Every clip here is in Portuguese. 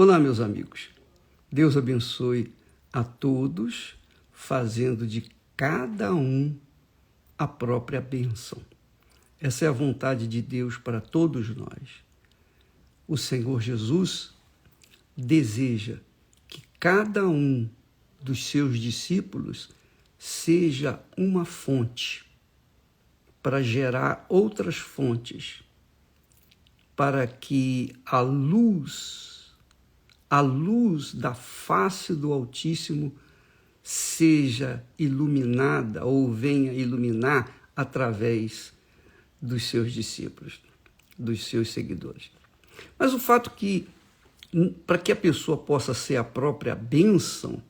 Olá, meus amigos. Deus abençoe a todos, fazendo de cada um a própria bênção. Essa é a vontade de Deus para todos nós. O Senhor Jesus deseja que cada um dos seus discípulos seja uma fonte para gerar outras fontes, para que a luz da face do Altíssimo seja iluminada ou venha iluminar através dos seus discípulos, dos seus seguidores. Mas o fato que, para que a pessoa possa ser a própria bênção,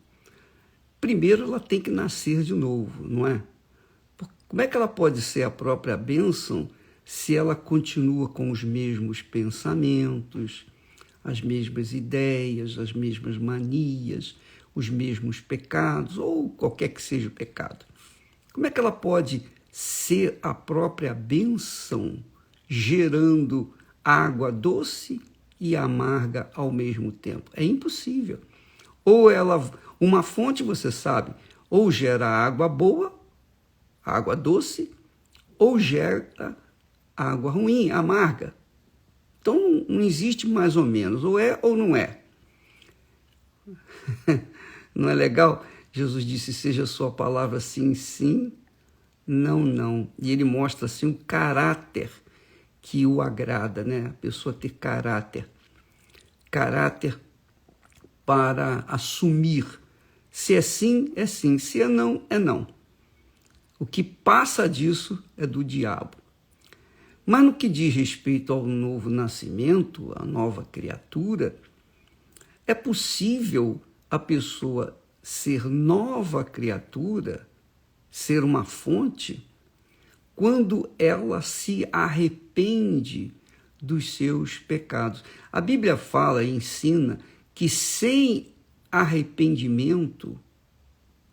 primeiro ela tem que nascer de novo, não é? Como é que ela pode ser a própria bênção se ela continua com os mesmos pensamentos, as mesmas ideias, as mesmas manias, os mesmos pecados, ou qualquer que seja o pecado? Como é que ela pode ser a própria bênção, gerando água doce e amarga ao mesmo tempo? É impossível. Ou uma fonte, você sabe, ou gera água boa, água doce, ou gera água ruim, amarga. Então, não existe mais ou menos, ou é ou não é. Não é legal? Jesus disse, seja a sua palavra sim, sim, não, não. E ele mostra assim um caráter que o agrada, né? A pessoa ter caráter. Caráter para assumir. Se é sim, é sim. Se é não, é não. O que passa disso é do diabo. Mas no que diz respeito ao novo nascimento, à nova criatura, é possível a pessoa ser nova criatura, ser uma fonte, quando ela se arrepende dos seus pecados. A Bíblia fala e ensina que sem arrependimento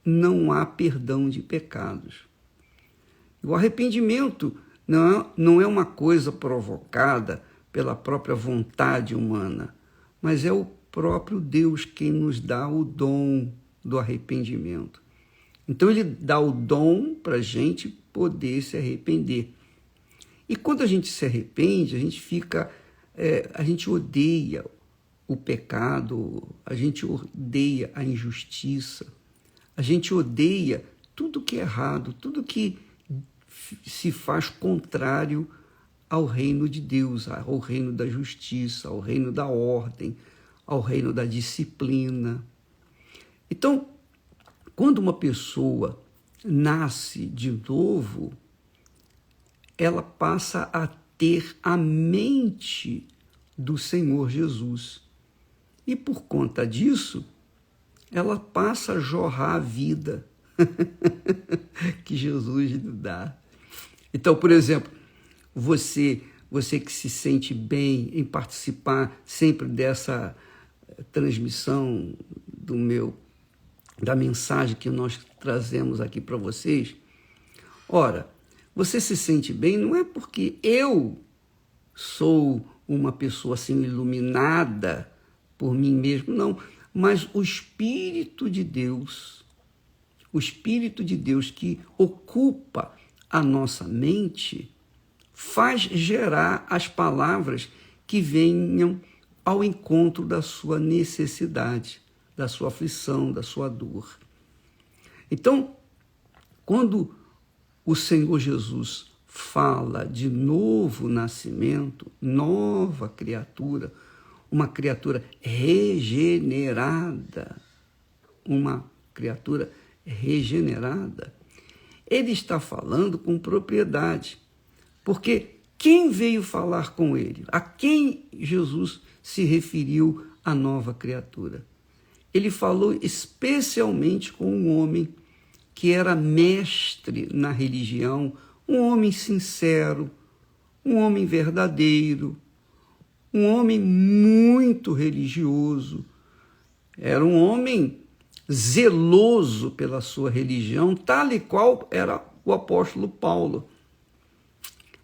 não há perdão de pecados. O arrependimento não é uma coisa provocada pela própria vontade humana, mas é o próprio Deus quem nos dá o dom do arrependimento. Então ele dá o dom para a gente poder se arrepender. E quando a gente se arrepende, a gente odeia o pecado, a gente odeia a injustiça, a gente odeia tudo que é errado, tudo que se faz contrário ao reino de Deus, ao reino da justiça, ao reino da ordem, ao reino da disciplina. Então, quando uma pessoa nasce de novo, ela passa a ter a mente do Senhor Jesus. E por conta disso, ela passa a jorrar a vida que Jesus lhe dá. Então, por exemplo, você que se sente bem em participar sempre dessa transmissão da mensagem que nós trazemos aqui para vocês, ora, você se sente bem não é porque eu sou uma pessoa assim iluminada por mim mesmo, não, mas o Espírito de Deus que ocupa a nossa mente faz gerar as palavras que venham ao encontro da sua necessidade, da sua aflição, da sua dor. Então, quando o Senhor Jesus fala de novo nascimento, nova criatura, uma criatura regenerada, ele está falando com propriedade, porque quem veio falar com ele? A quem Jesus se referiu a nova criatura? Ele falou especialmente com um homem que era mestre na religião, um homem sincero, um homem verdadeiro, um homem muito religioso, era um homem zeloso pela sua religião, tal e qual era o apóstolo Paulo.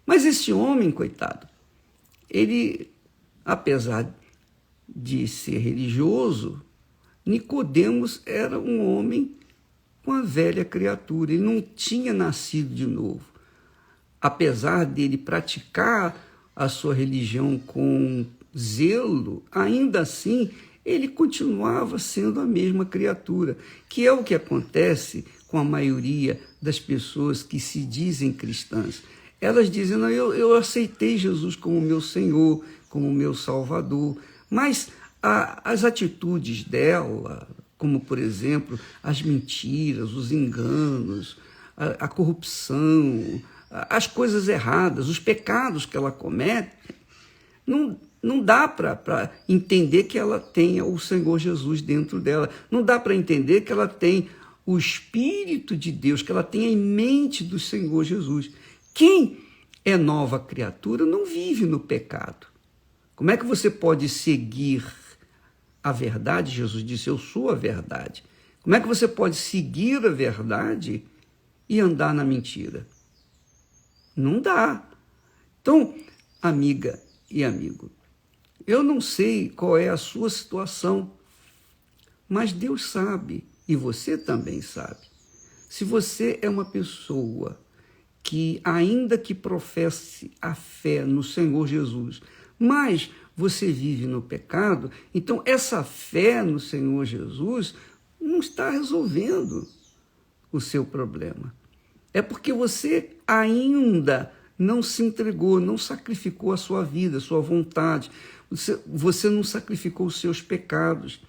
Mas esse homem, coitado, ele, apesar de ser religioso, Nicodemos era um homem com a velha criatura, ele não tinha nascido de novo. Apesar dele praticar a sua religião com zelo, ainda assim ele continuava sendo a mesma criatura, que é o que acontece com a maioria das pessoas que se dizem cristãs. Elas dizem, não, eu aceitei Jesus como meu Senhor, como meu Salvador, mas as atitudes dela, como, por exemplo, as mentiras, os enganos, a corrupção, as coisas erradas, os pecados que ela comete, não dá para entender que ela tenha o Senhor Jesus dentro dela. Não dá para entender que ela tem o Espírito de Deus, que ela tem em mente do Senhor Jesus. Quem é nova criatura não vive no pecado. Como é que você pode seguir a verdade? Jesus disse, eu sou a verdade. Como é que você pode seguir a verdade e andar na mentira? Não dá. Então, amiga e amigo, eu não sei qual é a sua situação, mas Deus sabe e você também sabe. Se você é uma pessoa que, ainda que professe a fé no Senhor Jesus, mas você vive no pecado, então essa fé no Senhor Jesus não está resolvendo o seu problema. É porque você ainda não se entregou, não sacrificou a sua vida, a sua vontade. Você não sacrificou os seus pecados.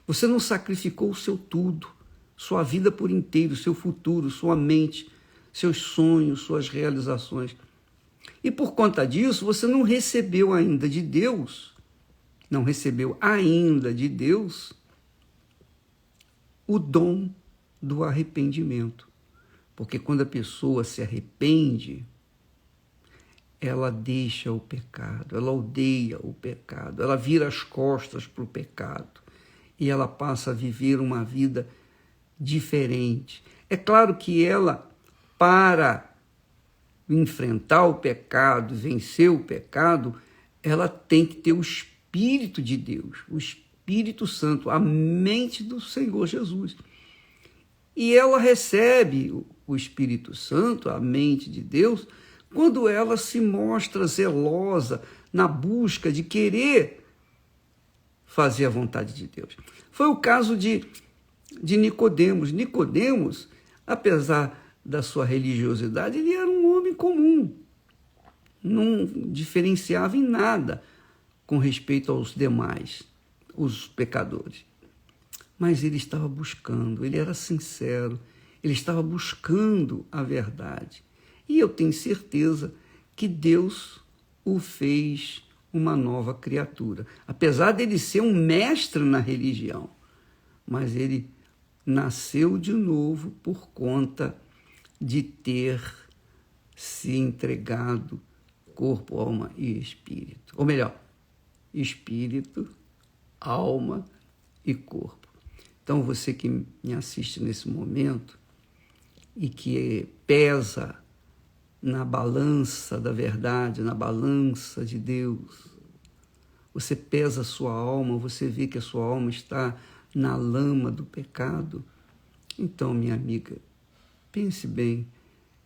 Você não sacrificou o seu tudo, sua vida por inteiro, seu futuro, sua mente, seus sonhos, suas realizações. E por conta disso, você não recebeu ainda de Deus, o dom do arrependimento. Porque quando a pessoa se arrepende, ela deixa o pecado, ela odeia o pecado, ela vira as costas para o pecado e ela passa a viver uma vida diferente. É claro que ela, para enfrentar o pecado, vencer o pecado, ela tem que ter o Espírito de Deus, o Espírito Santo, a mente do Senhor Jesus. E ela recebe o Espírito Santo, a mente de Deus, quando ela se mostra zelosa na busca de querer fazer a vontade de Deus. Foi o caso de Nicodemos. Nicodemos, apesar da sua religiosidade, ele era um homem comum, não diferenciava em nada com respeito aos demais, os pecadores. Mas ele estava buscando, ele era sincero, ele estava buscando a verdade. E eu tenho certeza que Deus o fez uma nova criatura. Apesar dele ser um mestre na religião, mas ele nasceu de novo por conta de ter se entregado corpo, alma e espírito. Ou melhor, espírito, alma e corpo. Então, você que me assiste nesse momento e que pesa na balança da verdade, na balança de Deus, você pesa a sua alma, você vê que a sua alma está na lama do pecado. Então, minha amiga, pense bem,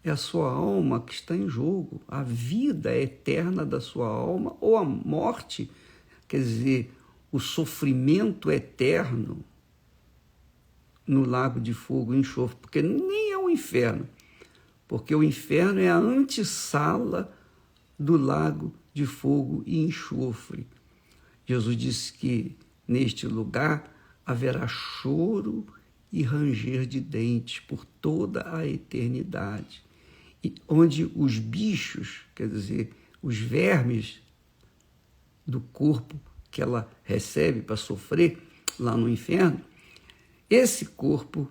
é a sua alma que está em jogo, a vida eterna da sua alma ou a morte, quer dizer, o sofrimento eterno no lago de fogo e enxofre, porque nem é o inferno, porque o inferno é a antessala do lago de fogo e enxofre. Jesus disse que neste lugar haverá choro e ranger de dentes por toda a eternidade, e onde os bichos, quer dizer, os vermes do corpo que ela recebe para sofrer lá no inferno, esse corpo,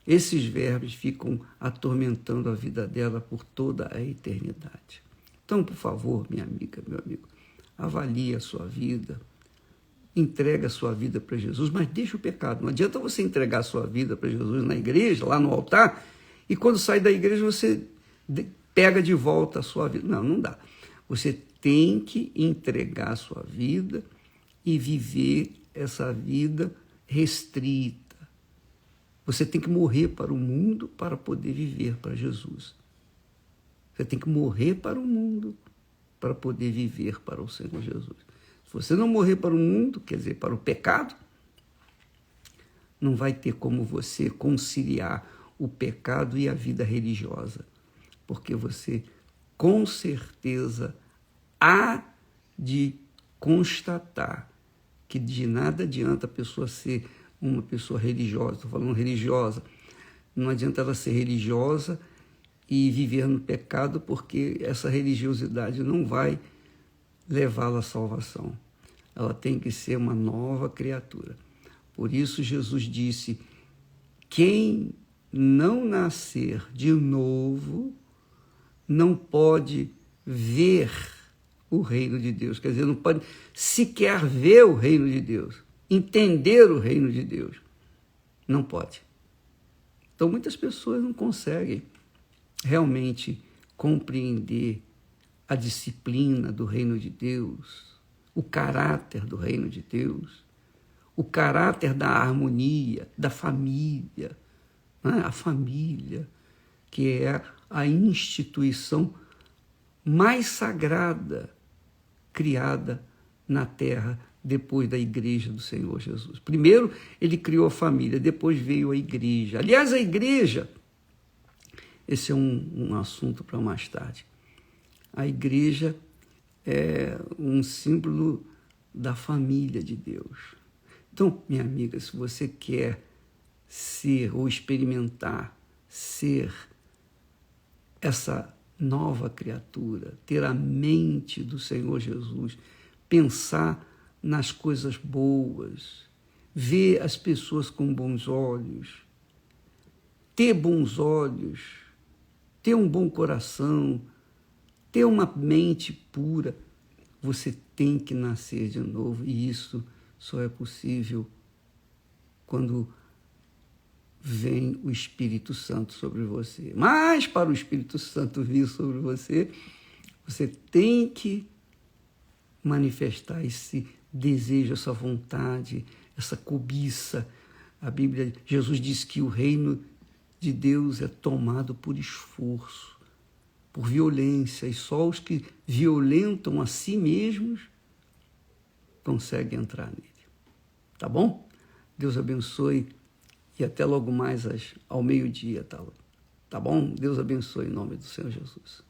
esses vermes ficam atormentando a vida dela por toda a eternidade. Então, por favor, minha amiga, meu amigo, avalie a sua vida, entrega a sua vida para Jesus, mas deixa o pecado. Não adianta você entregar a sua vida para Jesus na igreja, lá no altar, e quando sai da igreja você pega de volta a sua vida. Não dá. Você tem que entregar a sua vida e viver essa vida restrita. Você tem que morrer para o mundo para poder viver para Jesus. Você tem que morrer para o mundo para poder viver para o Senhor Jesus. Se você não morrer para o mundo, quer dizer, para o pecado, não vai ter como você conciliar o pecado e a vida religiosa, porque você, com certeza, há de constatar que de nada adianta a pessoa ser uma pessoa religiosa. Estou falando religiosa. Não adianta ela ser religiosa e viver no pecado, porque essa religiosidade não vai levá-la à salvação. Ela tem que ser uma nova criatura. Por isso Jesus disse: quem não nascer de novo não pode ver o reino de Deus. Quer dizer, não pode sequer ver o reino de Deus, entender o reino de Deus. Não pode. Então, muitas pessoas não conseguem realmente compreender a disciplina do reino de Deus, o caráter do reino de Deus, o caráter da harmonia, da família, né? A família, que é a instituição mais sagrada criada na terra depois da igreja do Senhor Jesus. Primeiro ele criou a família, depois veio a igreja. Aliás, a igreja, esse é um assunto para mais tarde. A igreja é um símbolo da família de Deus. Então, minha amiga, se você quer ser ou experimentar ser essa nova criatura, ter a mente do Senhor Jesus, pensar nas coisas boas, ver as pessoas com bons olhos, ter bons olhos, ter um bom coração, ter uma mente pura, você tem que nascer de novo, e isso só é possível quando vem o Espírito Santo sobre você. Mas para o Espírito Santo vir sobre você, você tem que manifestar esse desejo, essa vontade, essa cobiça. A Bíblia, Jesus diz que o reino de Deus é tomado por esforço, por violência, e só os que violentam a si mesmos conseguem entrar nele. Tá bom? Deus abençoe e até logo mais ao meio-dia, tá bom? Deus abençoe em nome do Senhor Jesus.